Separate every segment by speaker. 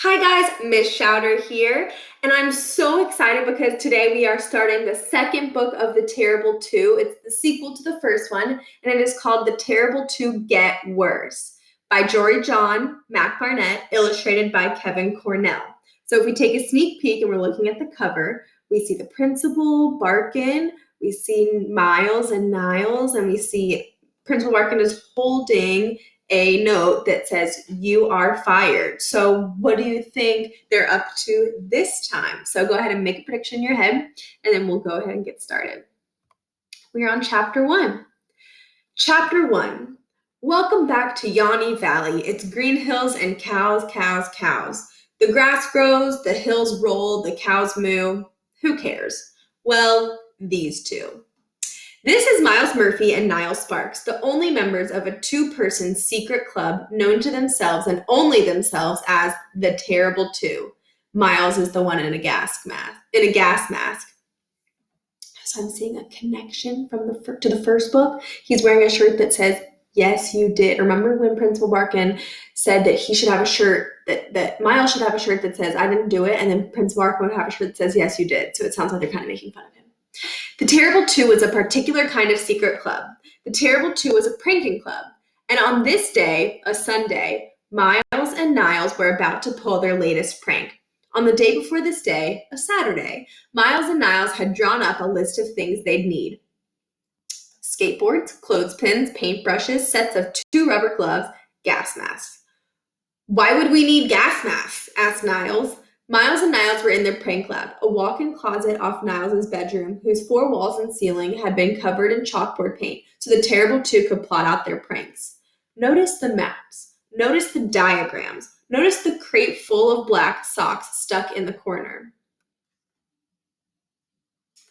Speaker 1: Hi guys, Miss Shouter here, and I'm so excited because today we are starting the second book of The Terrible Two. It's the sequel to the first one, and it is called The Terrible Two Get Worse by Jory John, Mac Barnett, illustrated by Kevin Cornell. So if we take a sneak peek and we're looking at the cover, we see the principal, Barkin, we see Miles and Niles, and we see Principal Barkin is holding a note that says, "You are fired." So what do you think they're up to this time? So go ahead and make a prediction in your head, and then we'll go ahead and get started. We're on chapter 1. Chapter 1. Welcome back to Yanni Valley. It's green hills and cows, cows, cows. The grass grows, the hills roll, the cows moo. Who cares? Well, these two. This is Miles Murphy and Niles Sparks, the only members of a two-person secret club known to themselves and only themselves as the Terrible Two. Miles is the one in a gas mask. So I'm seeing a connection to the first book. He's wearing a shirt that says, "Yes, you did." Remember when Principal Barkin said that he should have a shirt, that Miles should have a shirt that says, "I didn't do it," and then Principal Barkin would have a shirt that says, "Yes, you did." So it sounds like they're kind of making fun of him. The Terrible Two was a particular kind of secret club. The Terrible Two was a pranking club. And on this day, a Sunday, Miles and Niles were about to pull their latest prank. On the day before this day, a Saturday, Miles and Niles had drawn up a list of things they'd need. Skateboards, clothespins, paintbrushes, sets of 2 rubber gloves, gas masks. "Why would we need gas masks?" asked Niles. Miles and Niles were in their prank lab, a walk-in closet off Niles' bedroom, whose 4 walls and ceiling had been covered in chalkboard paint, so the Terrible Two could plot out their pranks. Notice the maps. Notice the diagrams. Notice the crate full of black socks stuck in the corner.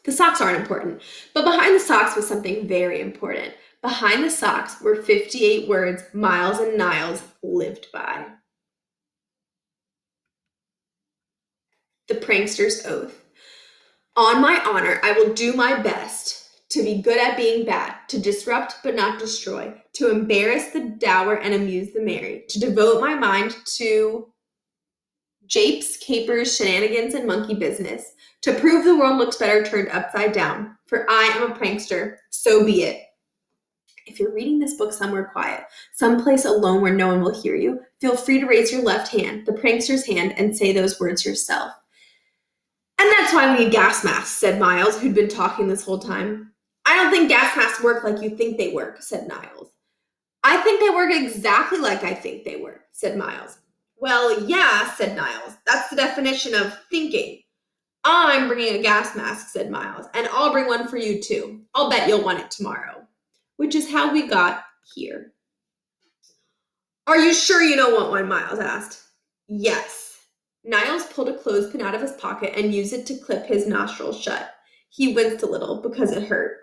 Speaker 1: The socks aren't important, but behind the socks was something very important. Behind the socks were 58 words Miles and Niles lived by. The prankster's oath. "On my honor, I will do my best to be good at being bad, to disrupt but not destroy, to embarrass the dour and amuse the merry, to devote my mind to japes, capers, shenanigans, and monkey business, to prove the world looks better turned upside down. For I am a prankster, so be it." If you're reading this book somewhere quiet, someplace alone where no one will hear you, feel free to raise your left hand, the prankster's hand, and say those words yourself. "And that's why we need gas masks," said Miles, who'd been talking this whole time. "I don't think gas masks work like you think they work," said Niles. "I think they work exactly like I think they work," said Miles. "Well, yeah," said Niles. "That's the definition of thinking." "I'm bringing a gas mask," said Miles, "and I'll bring one for you too. I'll bet you'll want it tomorrow." Which is how we got here. "Are you sure you don't want one?" Miles asked. "Yes." Niles pulled a clothespin out of his pocket and used it to clip his nostrils shut. He winced a little because it hurt.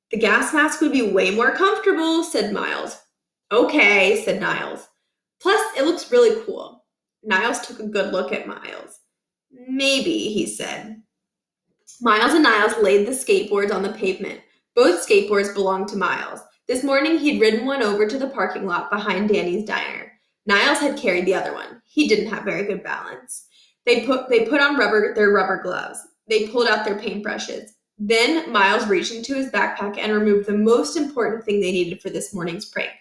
Speaker 1: "The gas mask would be way more comfortable," said Miles. "Okay," said Niles. "Plus, it looks really cool." Niles took a good look at Miles. "Maybe," he said. Miles and Niles laid the skateboards on the pavement. Both skateboards belonged to Miles. This morning, he'd ridden one over to the parking lot behind Danny's diner. Niles had carried the other one. He didn't have very good balance. They put on their rubber gloves. They pulled out their paintbrushes. Then Miles reached into his backpack and removed the most important thing they needed for this morning's prank.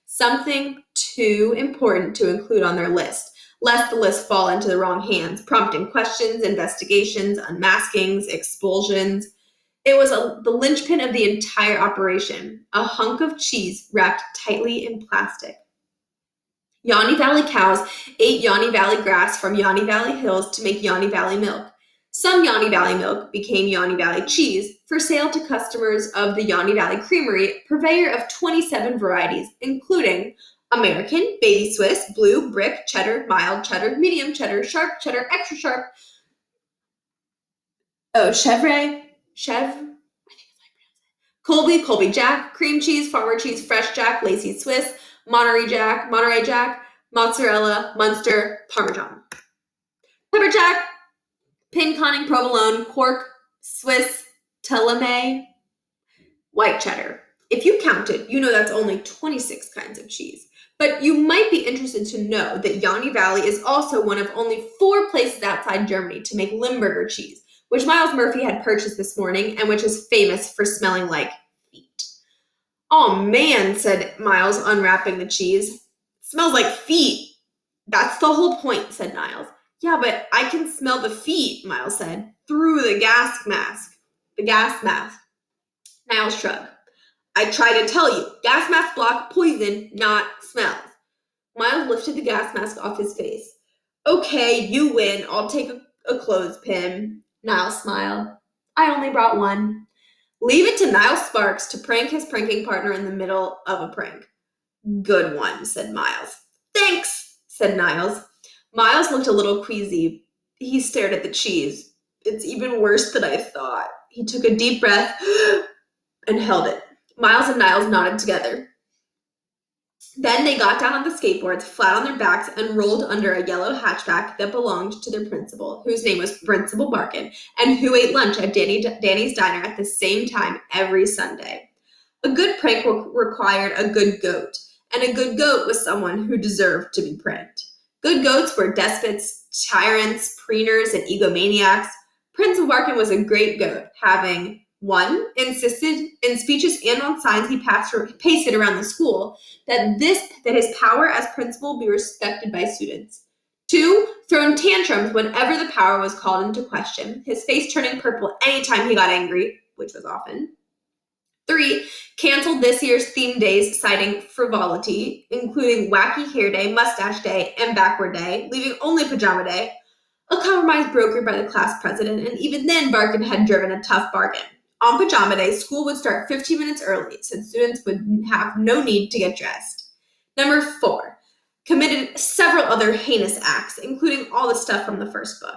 Speaker 1: Something too important to include on their list, lest the list fall into the wrong hands, prompting questions, investigations, unmaskings, expulsions. It was the linchpin of the entire operation, a hunk of cheese wrapped tightly in plastic. Yanni Valley cows ate Yanni Valley grass from Yanni Valley hills to make Yanni Valley milk. Some Yanni Valley milk became Yanni Valley cheese for sale to customers of the Yanni Valley Creamery, purveyor of 27 varieties, including American, Baby Swiss, Blue, Brick, Cheddar, Mild Cheddar, Medium Cheddar, Sharp Cheddar, Extra Sharp, Chevre, Colby Jack, Cream Cheese, Farmer Cheese, Fresh Jack, Lacy Swiss, Monterey Jack, Mozzarella, Munster, Parmesan. Pepper Jack, Pin Conning, Provolone, Cork, Swiss, Teleme, White Cheddar. If you counted, you know that's only 26 kinds of cheese. But you might be interested to know that Yanni Valley is also one of only 4 places outside Germany to make Limburger cheese, which Miles Murphy had purchased this morning and which is famous for smelling like feet. Oh man, said Miles, unwrapping the cheese. It smells like feet. That's the whole point, said Niles. Yeah, but I can smell the feet, Miles said, through the gas mask. The gas mask. Niles shrugged. I tried to tell you, gas masks block poison, not smells. Miles lifted the gas mask off his face. Okay, you win. I'll take a clothespin. Niles smiled. I only brought one. Leave it to Niles Sparks to prank his pranking partner in the middle of a prank. Good one, said Miles. Thanks, said Niles. Miles looked a little queasy. He stared at the cheese. It's even worse than I thought. He took a deep breath and held it. Miles and Niles nodded together. Then they got down on the skateboards, flat on their backs, and rolled under a yellow hatchback that belonged to their principal, whose name was Principal Barkin, and who ate lunch at Danny's Diner at the same time every Sunday. A good prank required a good goat, and a good goat was someone who deserved to be pranked. Good goats were despots, tyrants, preeners, and egomaniacs. Principal Barkin was a great goat, having 1. Insisted in speeches and on signs he pasted around the school that his power as principal be respected by students. 2. Thrown tantrums whenever the power was called into question, his face turning purple anytime he got angry, which was often. 3. Canceled this year's theme days, citing frivolity, including Wacky Hair Day, Mustache Day, and Backward Day, leaving only Pajama Day. A compromise brokered by the class president, and even then Barkin had driven a tough bargain. On Pajama Day, school would start 15 minutes early, since students would have no need to get dressed. Number 4. Committed several other heinous acts, including all the stuff from the first book.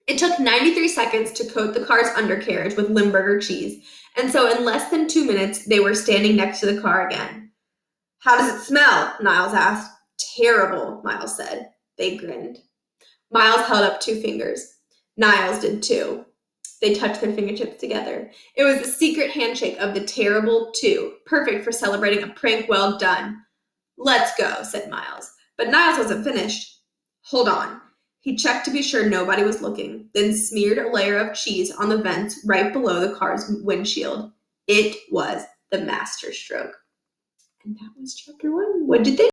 Speaker 1: It took 93 seconds to coat the car's undercarriage with Limburger cheese, and so in less than 2 minutes, they were standing next to the car again. How does it smell? Niles asked. Terrible, Miles said. They grinned. Miles held up 2 fingers. Niles did too. They touched their fingertips together. It was the secret handshake of the terrible 2, perfect for celebrating a prank well done. Let's go, said Miles. But Niles wasn't finished. Hold on. He checked to be sure nobody was looking, then smeared a layer of cheese on the vents right below the car's windshield. It was the masterstroke. And that was chapter 1. What'd you think?